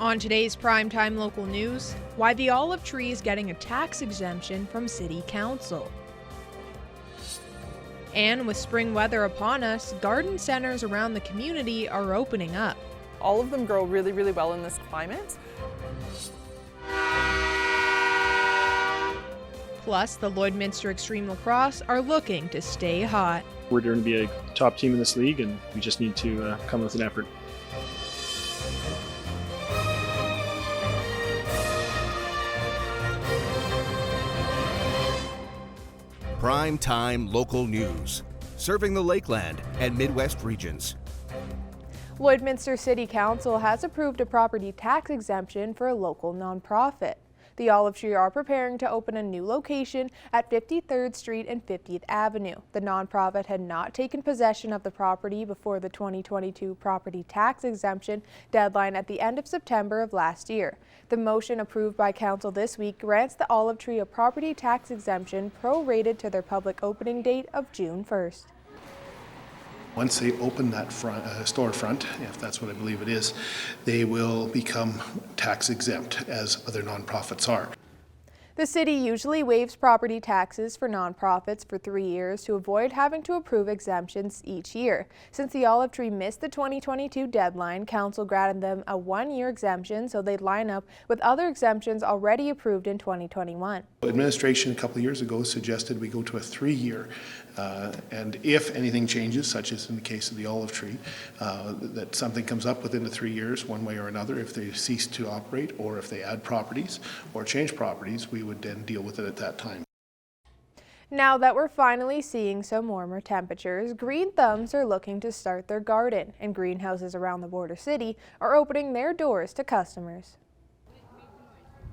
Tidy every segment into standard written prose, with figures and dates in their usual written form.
On today's Primetime Local News, why the olive tree is getting a tax exemption from City Council. And with spring weather upon us, garden centers around the community are opening up. All of them grow really, really well in this climate. Plus, the Lloydminster Extreme Lacrosse are looking to stay hot. We're going to be a top team in this league, and we just need to come with an effort. Primetime Local News, serving the Lakeland and Midwest regions. Lloydminster City Council has approved a property tax exemption for a local nonprofit. The Olive Tree are preparing to open a new location at 53rd Street and 50th Avenue. The nonprofit had not taken possession of the property before the 2022 property tax exemption deadline at the end of September of last year. The motion approved by Council this week grants the Olive Tree a property tax exemption prorated to their public opening date of June 1st. Once they open that storefront, if that's what I believe it is, they will become tax exempt as other nonprofits are. The city usually waives property taxes for nonprofits for 3 years to avoid having to approve exemptions each year. Since the Olive Tree missed the 2022 deadline, Council granted them a 1-year exemption so they'd line up with other exemptions already approved in 2021. Administration a couple of years ago suggested we go to a 3-year, and if anything changes, such as in the case of the Olive Tree, that something comes up within the 3 years, one way or another, if they cease to operate or if they add properties or change properties, we would then deal with it at that time. Now that we're finally seeing some warmer temperatures, green thumbs are looking to start their garden, and greenhouses around the border city are opening their doors to customers.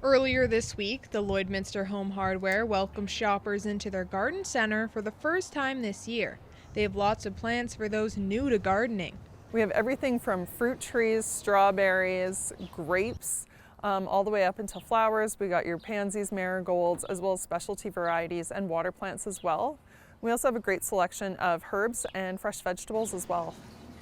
Earlier this week, the Lloydminster Home Hardware welcomed shoppers into their garden center for the first time this year. They have lots of plans for those new to gardening. We have everything from fruit trees, strawberries, grapes, all the way up into flowers. We got your pansies, marigolds, as well as specialty varieties and water plants as well. We also have a great selection of herbs and fresh vegetables as well.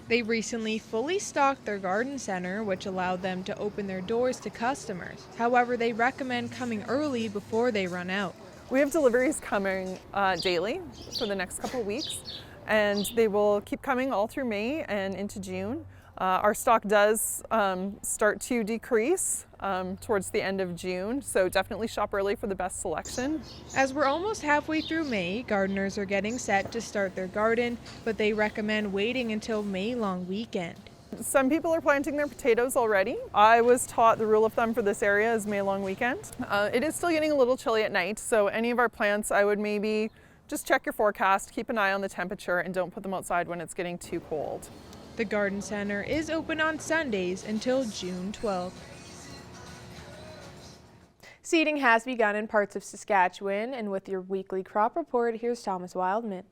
They recently fully stocked their garden center, which allowed them to open their doors to customers. However, they recommend coming early before they run out. We have deliveries coming daily for the next couple of weeks, and they will keep coming all through May and into June. Our stock does start to decrease towards the end of June, so definitely shop early for the best selection. As we're almost halfway through May, gardeners are getting set to start their garden, but they recommend waiting until May long weekend. Some people are planting their potatoes already. I was taught the rule of thumb for this area is May long weekend. It is still getting a little chilly at night, so any of our plants, I would maybe just check your forecast, keep an eye on the temperature, and don't put them outside when it's getting too cold. The garden center is open on Sundays until June 12th. Seeding has begun in parts of Saskatchewan, and with your weekly crop report, here's Thomas Wildman.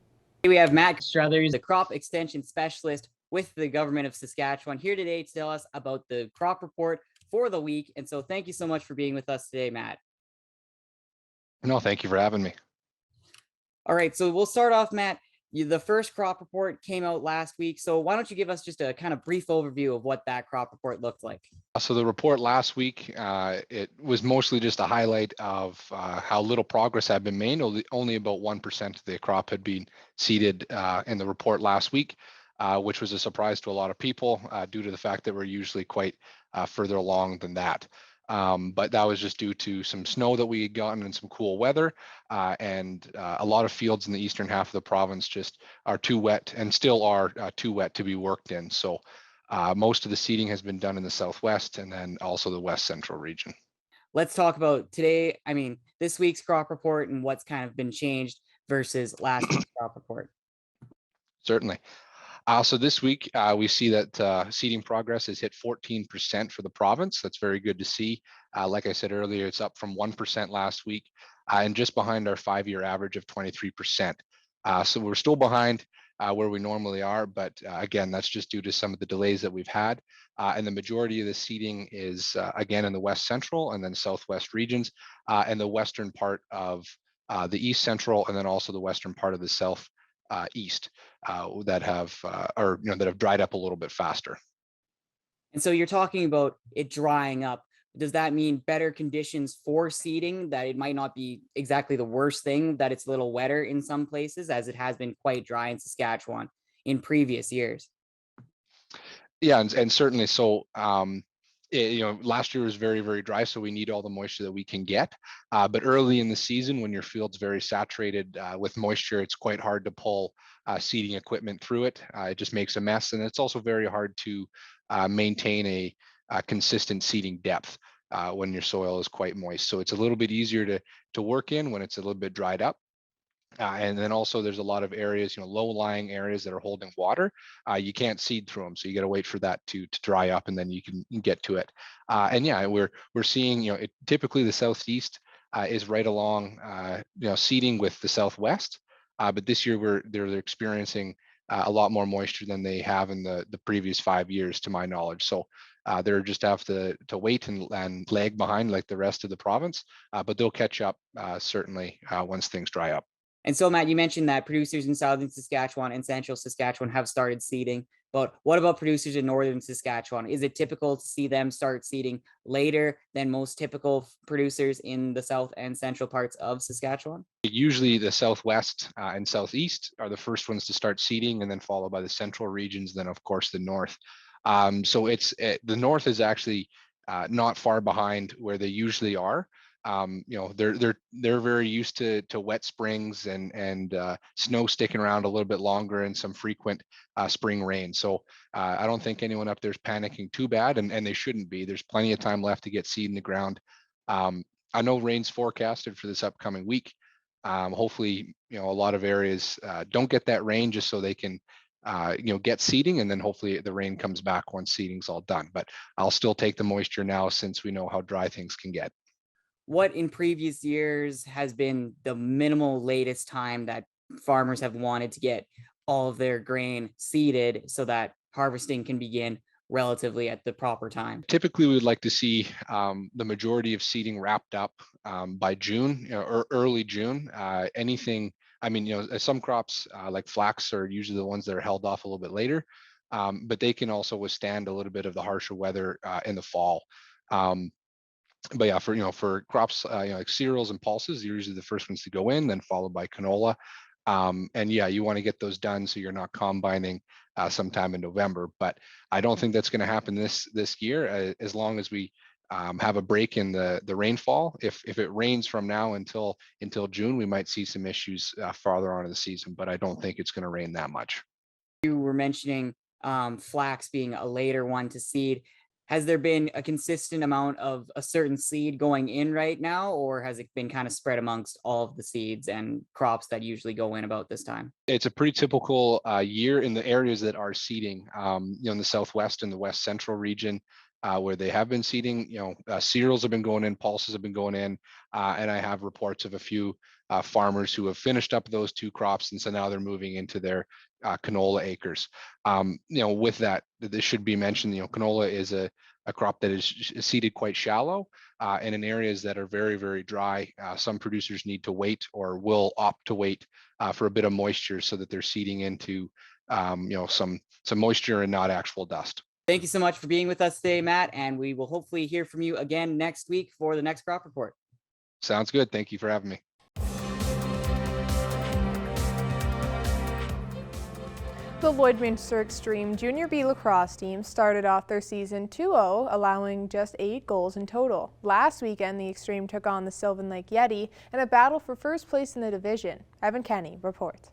We have Matt Struthers, the crop extension specialist with the government of Saskatchewan, here today to tell us about the crop report for the week. And so thank you so much for being with us today, Matt. No, thank you for having me. All right, so we'll start off, Matt. The first crop report came out last week, so why don't you give us just a kind of brief overview of what that crop report looked like? So the report last week, it was mostly just a highlight of how little progress had been made. Only about 1% of the crop had been seeded in the report last week, which was a surprise to a lot of people due to the fact that we're usually quite further along than that. But that was just due to some snow that we had gotten and some cool weather, and a lot of fields in the eastern half of the province just are too wet and still are too wet to be worked in. So most of the seeding has been done in the southwest and then also the west central region. Let's talk about this week's crop report and what's kind of been changed versus last week's crop report. Certainly. So this week, we see that seeding progress has hit 14% for the province. That's very good to see. Like I said earlier, it's up from 1% last week and just behind our 5-year average of 23%. So we're still behind where we normally are, but again, that's just due to some of the delays that we've had. And the majority of the seeding is, again, in the west central and then southwest regions and the western part of the east central and then also the western part of the south east that have dried up a little bit faster. And so you're talking about it drying up. Does that mean better conditions for seeding, that it might not be exactly the worst thing, that it's a little wetter in some places, as it has been quite dry in Saskatchewan in previous years? Yeah, and certainly so. Last year was very, very dry, so we need all the moisture that we can get. But early in the season, when your field's very saturated with moisture, it's quite hard to pull seeding equipment through it. It just makes a mess, and it's also very hard to maintain a consistent seeding depth when your soil is quite moist. So it's a little bit easier to work in when it's a little bit dried up. And then also there's a lot of areas, low-lying areas that are holding water. You can't seed through them, so you got to wait for that to dry up, and then you can get to it. And yeah, we're seeing, typically the southeast is right along, seeding with the southwest. But this year they're experiencing a lot more moisture than they have in the previous 5 years, to my knowledge. So they're just have to wait and lag behind like the rest of the province, but they'll catch up certainly once things dry up. And so, Matt, you mentioned that producers in southern Saskatchewan and central Saskatchewan have started seeding, but what about producers in northern Saskatchewan? Is it typical to see them start seeding later than most typical producers in the south and central parts of Saskatchewan? Usually the southwest and southeast are the first ones to start seeding, and then followed by the central regions, then of course the north. So the north is actually not far behind where they usually are. They're very used to wet springs and snow sticking around a little bit longer and some frequent spring rain. So I don't think anyone up there is panicking too bad, and they shouldn't be. There's plenty of time left to get seed in the ground. I know rain's forecasted for this upcoming week. Hopefully, a lot of areas don't get that rain, just so they can get seeding, and then hopefully the rain comes back once seeding's all done. But I'll still take the moisture now, since we know how dry things can get. What in previous years has been the minimal latest time that farmers have wanted to get all of their grain seeded so that harvesting can begin relatively at the proper time? Typically, we would like to see the majority of seeding wrapped up by June, or early June. Some crops like flax are usually the ones that are held off a little bit later, but they can also withstand a little bit of the harsher weather in the fall. But yeah, for crops like cereals and pulses, you're usually the first ones to go in, then followed by canola. And yeah, you want to get those done so you're not combining sometime in November. But I don't think that's going to happen this year, as long as we have a break in the rainfall. If it rains from now until June, we might see some issues farther on in the season, but I don't think it's going to rain that much. You were mentioning flax being a later one to seed. Has there been a consistent amount of a certain seed going in right now, or has it been kind of spread amongst all of the seeds and crops that usually go in about this time? It's a pretty typical year in the areas that are seeding, in the southwest and the west central region, where they have been seeding. Cereals have been going in, pulses have been going in, and I have reports of a few farmers who have finished up those two crops, and so now they're moving into their canola acres. With that, this should be mentioned. Canola is a crop that is seeded quite shallow, and in areas that are very, very dry, some producers need to wait, or will opt to wait for a bit of moisture, so that they're seeding into some moisture and not actual dust. Thank you so much for being with us today, Matt, and we will hopefully hear from you again next week for the next crop report. Sounds good. Thank you for having me. The Lloydminster Extreme Junior B lacrosse team started off their season 2-0, allowing just 8 goals in total. Last weekend, the Extreme took on the Sylvan Lake Yeti in a battle for first place in the division. Evan Kenny reports.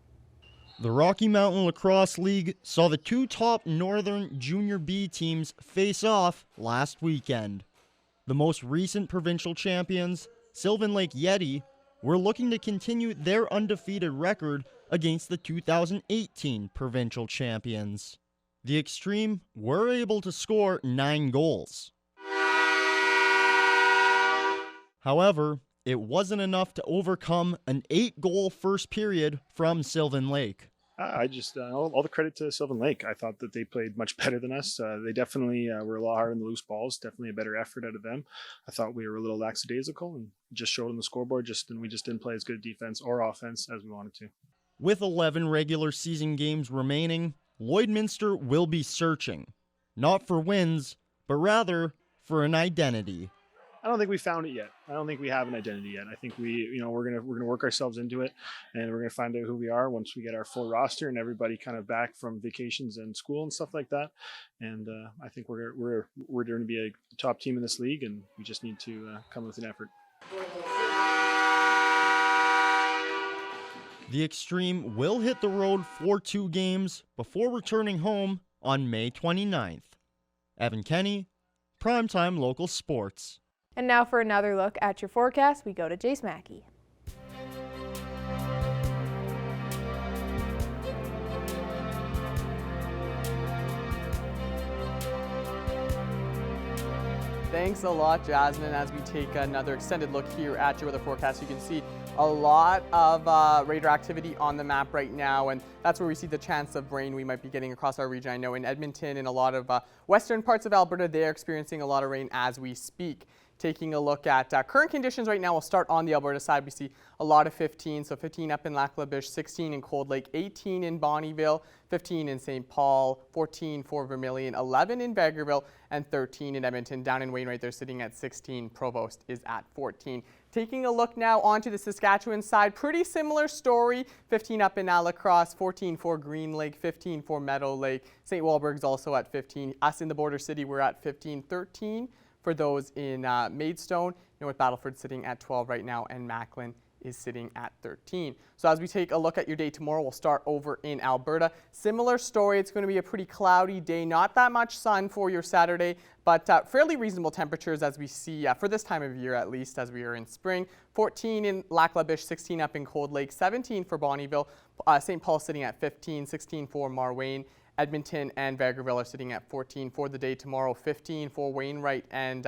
The Rocky Mountain Lacrosse League saw the two top Northern Junior B teams face off last weekend. The most recent provincial champions, Sylvan Lake Yeti, were looking to continue their undefeated record against the 2018 provincial champions. The Extreme were able to score 9 goals. However, it wasn't enough to overcome an 8-goal first period from Sylvan Lake. I just all the credit to Sylvan Lake. I thought that they played much better than us. They definitely were a lot harder in the loose balls. Definitely a better effort out of them. I thought we were a little lackadaisical and just showed on the scoreboard. We just didn't play as good defense or offense as we wanted to. With 11 regular season games remaining, Lloydminster will be searching, not for wins, but rather for an identity. I don't think we found it yet. I don't think we have an identity yet. I think we're gonna work ourselves into it, and we're gonna find out who we are once we get our full roster and everybody kind of back from vacations and school and stuff like that. And I think we're going to be a top team in this league, and we just need to come with an effort. The Extreme will hit the road for 2 games before returning home on May 29th. Evan Kenny, Primetime Local Sports. And now for another look at your forecast, we go to Jace Mackey. Thanks a lot, Jasmine. As we take another extended look here at your weather forecast, you can see a lot of radar activity on the map right now, and that's where we see the chance of rain we might be getting across our region. I know in Edmonton and a lot of western parts of Alberta, they are experiencing a lot of rain as we speak. Taking a look at current conditions right now, we'll start on the Alberta side. We see a lot of 15, so 15 up in Lac La Biche, 16 in Cold Lake, 18 in Bonnyville, 15 in St. Paul, 14 for Vermilion, 11 in Vegreville, and 13 in Edmonton. Down in Wainwright, they're sitting at 16. Provost is at 14. Taking a look now onto the Saskatchewan side, pretty similar story. 15 up in Alacrosse, 14 for Green Lake, 15 for Meadow Lake. St. Walburg's also at 15. Us in the border city, we're at 15, 13 for those in Maidstone. North Battleford sitting at 12 right now, and Macklin is sitting at 13. So as we take a look at your day tomorrow, we'll start over in Alberta. Similar story, it's going to be a pretty cloudy day, not that much sun for your Saturday, but fairly reasonable temperatures as we see for this time of year, at least as we are in spring. 14 in Lac La Biche, 16 up in Cold Lake, 17 for Bonnyville, St. Paul sitting at 15, 16 for Marwayne. Edmonton and Vegreville are sitting at 14 for the day tomorrow, 15 for Wainwright and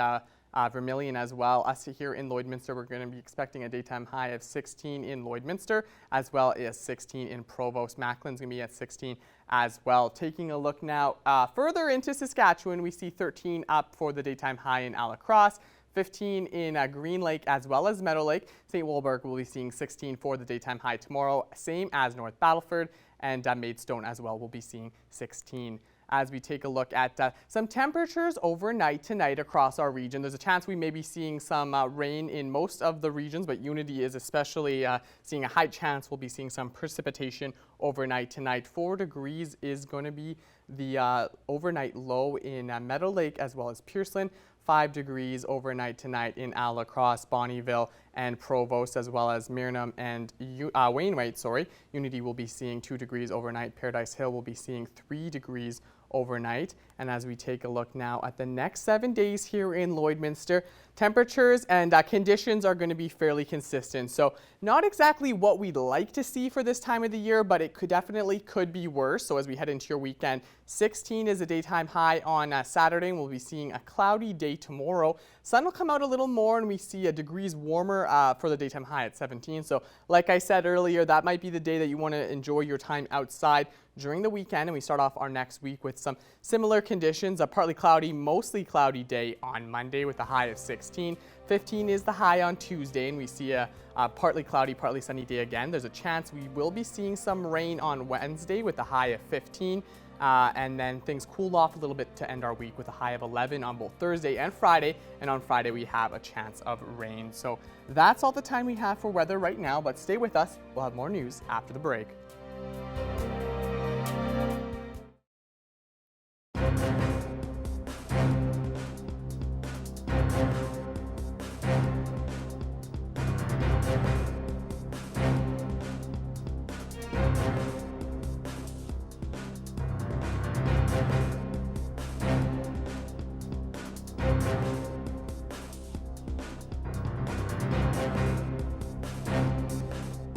Vermilion as well. Us here in Lloydminster, we're going to be expecting a daytime high of 16 in Lloydminster, as well as 16 in Provost. Macklin's going to be at 16 as well. Taking a look now further into Saskatchewan, we see 13 up for the daytime high in Alacrosse, 15 in Green Lake as well as Meadow Lake. St. Walburg will be seeing 16 for the daytime high tomorrow, same as North Battleford, and Maidstone as well will be seeing 16. As we take a look at some temperatures overnight tonight across our region, there's a chance we may be seeing some rain in most of the regions, but Unity is especially seeing a high chance we'll be seeing some precipitation overnight tonight. 4 degrees is going to be the overnight low in Meadow Lake as well as Pearceland. 5 degrees overnight tonight in Alacrosse, Bonnyville, and Provost, as well as Miriam and Wainwright. Unity will be seeing 2 degrees overnight. Paradise Hill will be seeing 3 degrees overnight. And as we take a look now at the next 7 days here in Lloydminster, temperatures and conditions are going to be fairly consistent. So not exactly what we'd like to see for this time of the year, but it definitely could be worse. So as we head into your weekend, 16 is a daytime high on Saturday, and we'll be seeing a cloudy day tomorrow. Sun will come out a little more, and we see degrees warmer for the daytime high at 17. So like I said earlier, that might be the day that you want to enjoy your time outside during the weekend, and we start off our next week with some similar conditions. A partly cloudy, mostly cloudy day on Monday with a high of 16. 15 is the high on Tuesday, and we see a partly cloudy, partly sunny day again. There's a chance we will be seeing some rain on Wednesday with a high of 15. And then things cool off a little bit to end our week with a high of 11 on both Thursday and Friday. And on Friday, we have a chance of rain. So that's all the time we have for weather right now, but stay with us. We'll have more news after the break.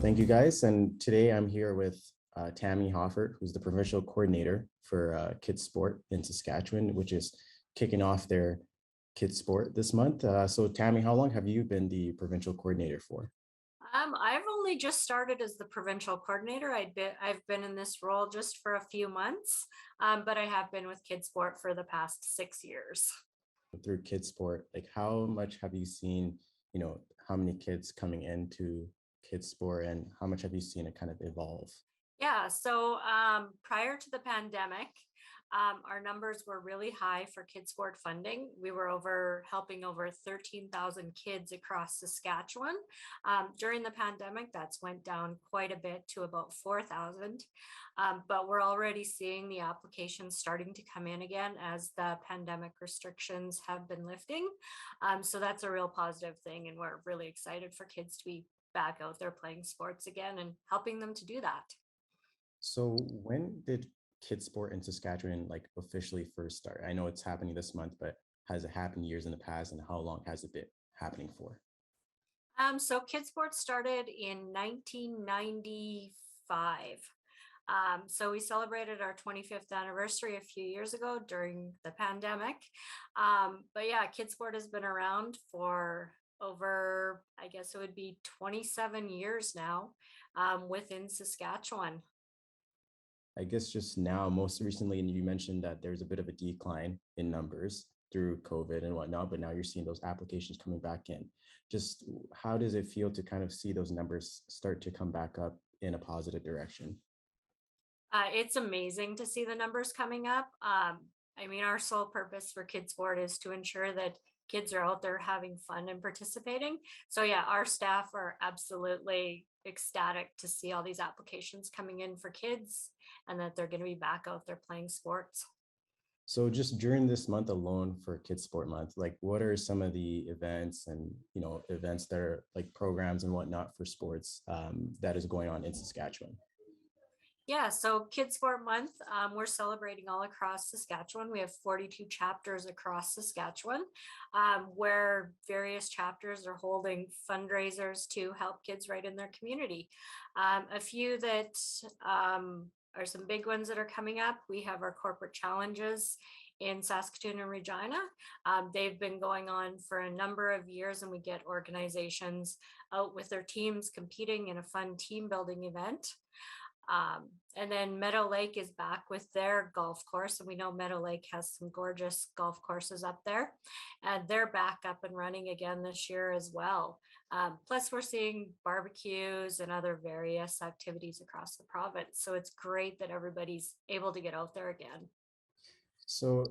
Thank you guys. And today I'm here with Tammy Hoffert, who's the provincial coordinator for kids sport in Saskatchewan, which is kicking off their kids sport this month. So Tammy, how long have you been the provincial coordinator for? I've only just started as the provincial coordinator. I've been in this role just for a few months, but I have been with kids sport for the past 6 years. Through kids sport, like how much have you seen, how many kids coming into kids sport, and how much have you seen it kind of evolve? Yeah, so prior to the pandemic, Our numbers were really high for kids sport funding. We were helping over 13,000 kids across Saskatchewan. During the pandemic, that's went down quite a bit to about 4,000. But we're already seeing the applications starting to come in again as the pandemic restrictions have been lifting. So that's a real positive thing, and we're really excited for kids to be back out there playing sports again and helping them to do that. So when did kids sport in Saskatchewan like officially first start? I know it's happening this month, but has it happened years in the past, and how long has it been happening for? So kids sports started in 1995. So we celebrated our 25th anniversary a few years ago during the pandemic. But yeah, kids sport has been around for over, I guess it would be 27 years now, within Saskatchewan. I guess just now, most recently, and you mentioned that there's a bit of a decline in numbers through COVID and whatnot, but now you're seeing those applications coming back in. Just how does it feel to kind of see those numbers start to come back up in a positive direction? It's amazing to see the numbers coming up. I mean, our sole purpose for kids sport is to ensure that kids are out there having fun and participating. So yeah, our staff are absolutely ecstatic to see all these applications coming in for kids and that they're going to be back out there playing sports. So just during this month alone for Kids Sport Month, like what are some of the events and events that are like programs and whatnot for sports that is going on in Saskatchewan? Yeah, so Kids Sport Month, we're celebrating all across Saskatchewan. We have 42 chapters across Saskatchewan, where various chapters are holding fundraisers to help kids right in their community. A few that are some big ones that are coming up. We have our corporate challenges in Saskatoon and Regina. They've been going on for a number of years, and we get organizations out with their teams competing in a fun team building event. And then Meadow Lake is back with their golf course. And we know Meadow Lake has some gorgeous golf courses up there. And they're back up and running again this year as well. Plus, we're seeing barbecues and other various activities across the province. So it's great that everybody's able to get out there again. So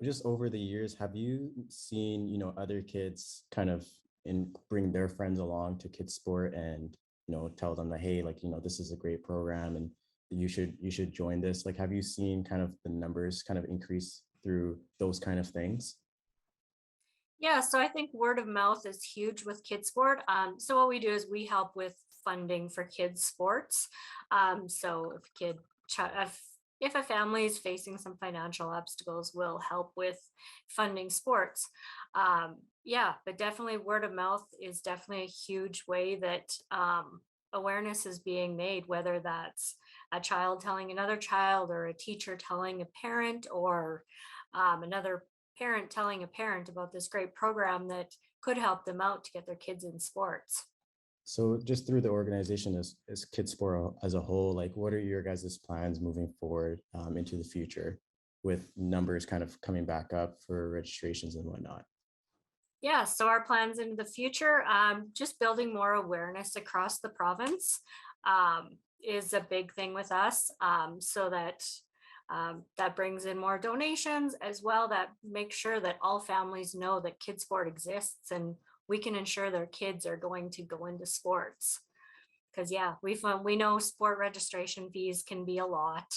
just over the years, have you seen, other kids kind of bring their friends along to kids sport and tell them that, hey, like, this is a great program and you should join this? Like, have you seen kind of the numbers kind of increase through those kind of things? Yeah, so I think word of mouth is huge with kids sport. So what we do is we help with funding for kids sports. So if a family is facing some financial obstacles, we'll help with funding sports. Yeah, but definitely word of mouth is definitely a huge way that awareness is being made, whether that's a child telling another child or a teacher telling a parent or another parent telling a parent about this great program that could help them out to get their kids in sports. So just through the organization as Kids Sport as a whole, like what are your guys' plans moving forward into the future with numbers kind of coming back up for registrations and whatnot? Yeah, so our plans into the future, just building more awareness across the province is a big thing with us, so that that brings in more donations as well, that makes sure that all families know that kids sport exists and we can ensure their kids are going to go into sports. Because yeah, we know sport registration fees can be a lot,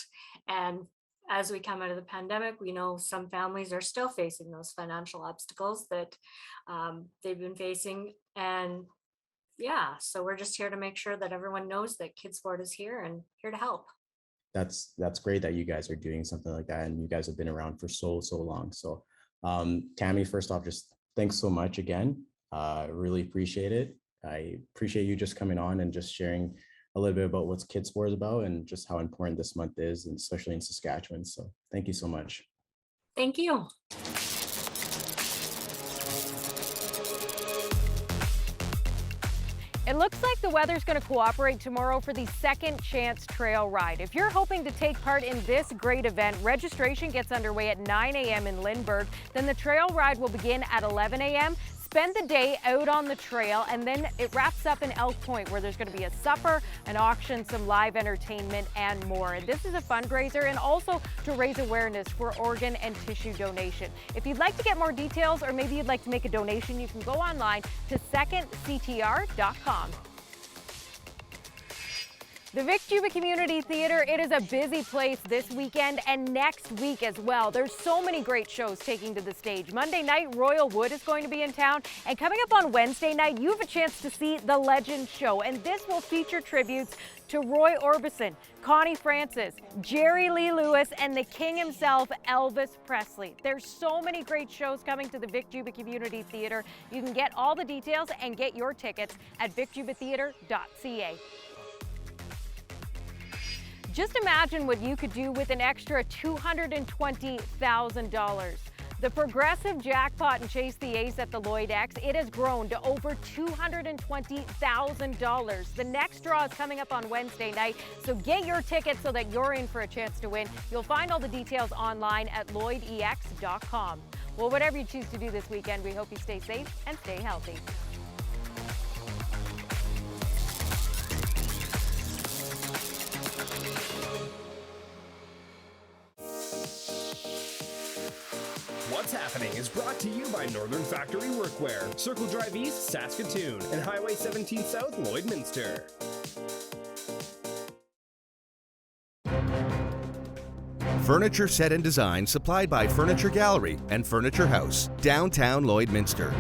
and as we come out of the pandemic, we know some families are still facing those financial obstacles that they've been facing. And yeah, so we're just here to make sure that everyone knows that kids sport is here and here to help. That's great that you guys are doing something like that, and you guys have been around for so long. So Tammy, first off, just thanks so much again. Really appreciate it. I appreciate you just coming on and just sharing a little bit about what Kids Sport is about and just how important this month is, and especially in Saskatchewan. So thank you so much. Thank you. It looks like the weather's going to cooperate tomorrow for the Second Chance Trail Ride. If you're hoping to take part in this great event, registration gets underway at 9 a.m. in Lindbergh. Then the trail ride will begin at 11 a.m. Spend the day out on the trail, and then it wraps up in Elk Point, where there's going to be a supper, an auction, some live entertainment, and more. And this is a fundraiser and also to raise awareness for organ and tissue donation. If you'd like to get more details, or maybe you'd like to make a donation, you can go online to secondctr.com. The Vic-Juba Community Theatre, it is a busy place this weekend and next week as well. There's so many great shows taking to the stage. Monday night, Royal Wood is going to be in town. And coming up on Wednesday night, you have a chance to see The Legend Show. And this will feature tributes to Roy Orbison, Connie Francis, Jerry Lee Lewis, and the king himself, Elvis Presley. There's so many great shows coming to the Vic-Juba Community Theatre. You can get all the details and get your tickets at vicjubatheatre.ca. Just imagine what you could do with an extra $220,000. The progressive jackpot and Chase the Ace at the Lloyd X, it has grown to over $220,000. The next draw is coming up on Wednesday night, so get your tickets so that you're in for a chance to win. You'll find all the details online at lloydex.com. Well, whatever you choose to do this weekend, we hope you stay safe and stay healthy. What's Happening is brought to you by Northern Factory Workwear, Circle Drive East, Saskatoon, and Highway 17 South, Lloydminster. Furniture set and design supplied by Furniture Gallery and Furniture House, downtown Lloydminster.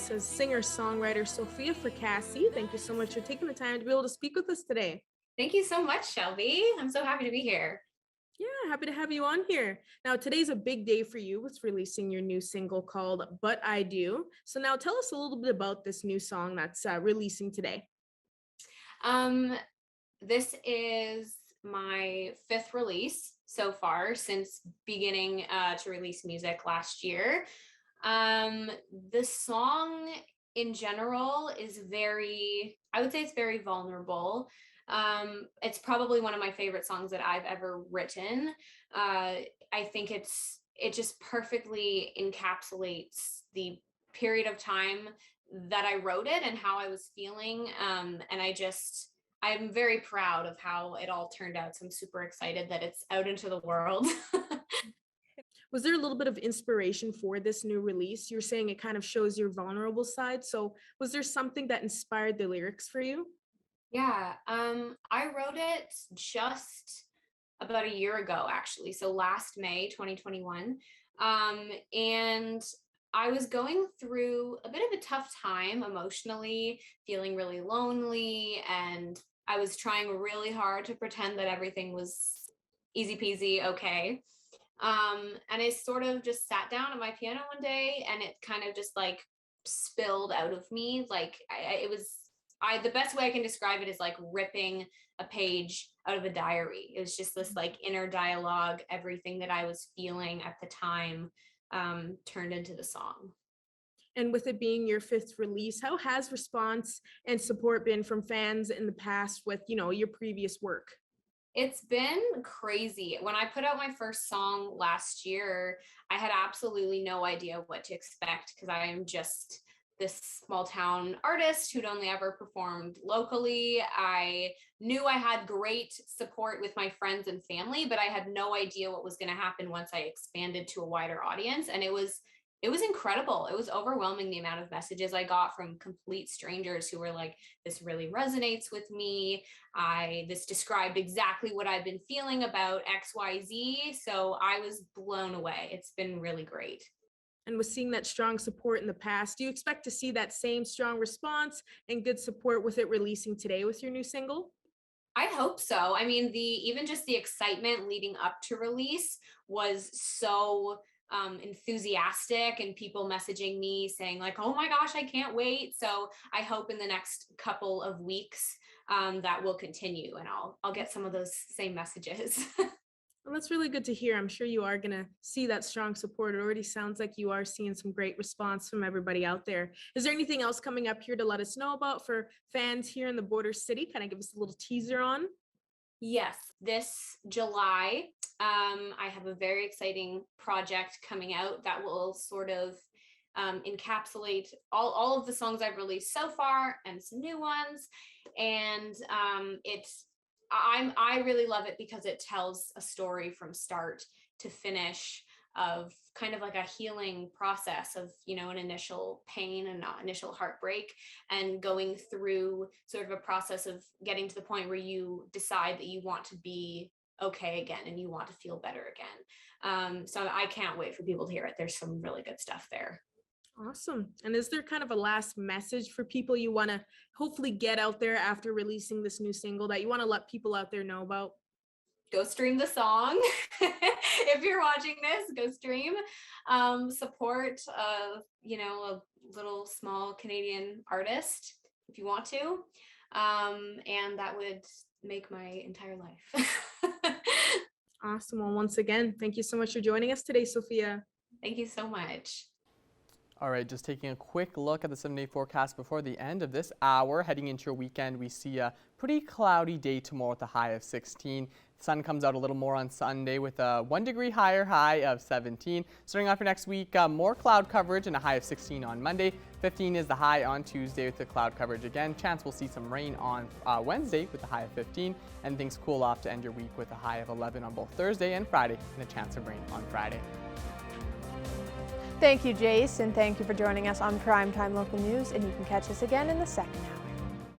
As singer-songwriter Sophia Fracassi. Thank you so much for taking the time to be able to speak with us today. Thank you so much, Shelby. I'm so happy to be here. Yeah, happy to have you on here. Now, today's a big day for you with releasing your new single called But I Do. So now tell us a little bit about this new song that's releasing today. This is my 5th release so far since beginning to release music last year. The song in general is I would say it's very vulnerable. It's probably one of my favorite songs that I've ever written. I think it just perfectly encapsulates the period of time that I wrote it and how I was feeling. And I'm very proud of how it all turned out. So I'm super excited that it's out into the world. Was there a little bit of inspiration for this new release? You're saying it kind of shows your vulnerable side. So was there something that inspired the lyrics for you? Yeah, I wrote it just about a year ago, actually. So last May, 2021. And I was going through a bit of a tough time emotionally, feeling really lonely. And I was trying really hard to pretend that everything was easy peasy, okay. And I sort of just sat down at my piano one day and it kind of just like spilled out of me. Like the best way I can describe it is like ripping a page out of a diary. It was just this like inner dialogue, everything that I was feeling at the time turned into the song. And with it being your 5th release, how has response and support been from fans in the past with, your previous work? It's been crazy. When I put out my first song last year, I had absolutely no idea what to expect because I am just this small town artist who'd only ever performed locally. I knew I had great support with my friends and family, but I had no idea what was going to happen once I expanded to a wider audience. And it was incredible. It was overwhelming the amount of messages I got from complete strangers who were like, this really resonates with me. This described exactly what I've been feeling about XYZ. So I was blown away. It's been really great. And with seeing that strong support in the past, do you expect to see that same strong response and good support with it releasing today with your new single? I hope so. I mean, even just the excitement leading up to release was so enthusiastic, and people messaging me saying like, oh my gosh, I can't wait. So I hope in the next couple of weeks that will continue, and I'll get some of those same messages. Well, that's really good to hear. I'm sure you are going to see that strong support. It already sounds like you are seeing some great response from everybody out there. Is there anything else coming up here to let us know about for fans here in the border city? Kind of give us a little teaser on. Yes, this July, I have a very exciting project coming out that will sort of encapsulate all of the songs I've released so far and some new ones. And I really love it because it tells a story from start to finish of kind of like a healing process of, an initial pain and initial heartbreak, and going through sort of a process of getting to the point where you decide that you want to be okay again and you want to feel better again. So I can't wait for people to hear it. There's some really good stuff there. Awesome. And is there kind of a last message for people you want to hopefully get out there after releasing this new single that you want to let people out there know about? Go stream the song. If you're watching this, go stream. Support a little small Canadian artist if you want to. And that would make my entire life. Awesome. Well, once again, thank you so much for joining us today, Sophia. Thank you so much. All right, just taking a quick look at the 7-day forecast before the end of this hour. Heading into your weekend, we see a pretty cloudy day tomorrow with a high of 16. The sun comes out a little more on Sunday with a 1 degree higher high of 17. Starting off for next week, more cloud coverage and a high of 16 on Monday. 15 is the high on Tuesday with the cloud coverage again. Chance we'll see some rain on Wednesday with a high of 15. And things cool off to end your week with a high of 11 on both Thursday and Friday, and a chance of rain on Friday. Thank you, Jace, and thank you for joining us on Primetime Local News, and you can catch us again in the second half.